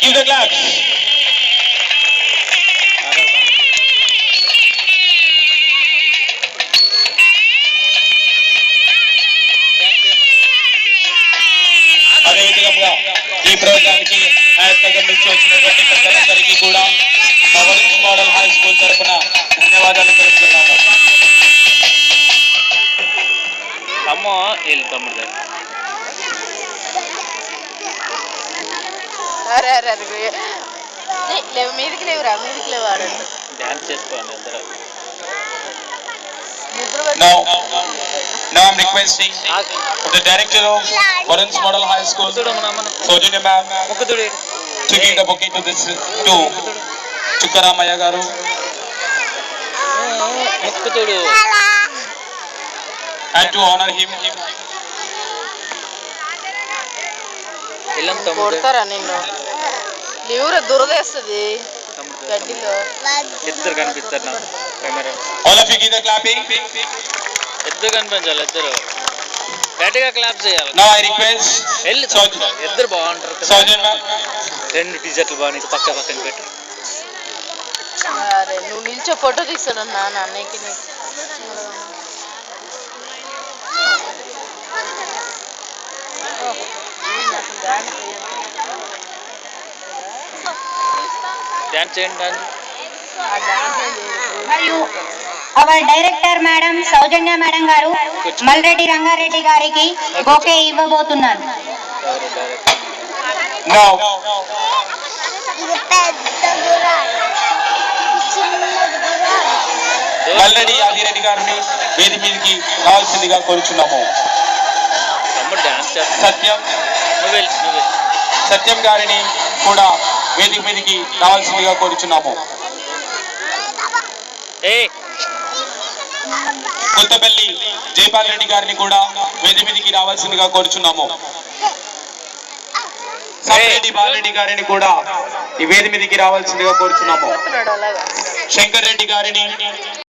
Give the claps. అదేవిధంగా ఈ ప్రోగ్రాంకి వచ్చినటువంటి పెద్దలందరికీ కూడా వరుణ్ మోడల్ హై స్కూల్ తరఫున ధన్యవాదాలు తెలుపుతున్నాము. అమ్మో వీళ్ళు తమ్ముడు మీదికి లేవురా, మీదికి లేవాడు డాన్స్ చేసుకోండి అందరూ. Now I'm requesting the director of Varun's Model High School, Sojini ma'am, to give the bouquet to Chukaramaya garu. And to honor him. కొడతారా నిన్ను? ఎవరు దురదేస్తుంది గడ్డిలో. ఇద్దరు కనిపిస్తారు నాకు camera. All of you give the clapping. ఇద్దరు కనిపించాలి, ఇద్దరు గట్టిగా క్లాప్ చేయాలి. Now I request ఇద్దరు బాగుంటారు. Sojini ma'am. రెండు టీషర్ట్లు బాగున్నాయి, పక్కన పెట్టు. అరే నువ్వు నిల్చో, ఫోటో తీస్తాడు నాన్న అన్నయ్యకి. డాన్స్ చేయండి. మరియు అవర్ డైరెక్టర్ మేడం సౌజన్య మేడం గారు మల్రెడ్డి రంగారెడ్డి గారికి బొకే ఇవ్వబోతున్నారు. మల్రెడ్డి ఆదిరెడ్డి గారిని వేది మీదకి కావాల్సిందిగా కోరుచున్నాము. సత్యం గారిని కూడా వేదిక మీదకి రావాల్సిందిగా కోరుచున్నాము. కొత్తపల్లి జైపాల్ రెడ్డి గారిని కూడా వేదిక మీదకి రావాల్సిందిగా కోరుచున్నాము. సామిరెడ్డి బాలరెడ్డి గారిని కూడా ఈ వేదిక మీదకి రావాల్సిందిగా కోరుచున్నాము. శంకర్ రెడ్డి గారిని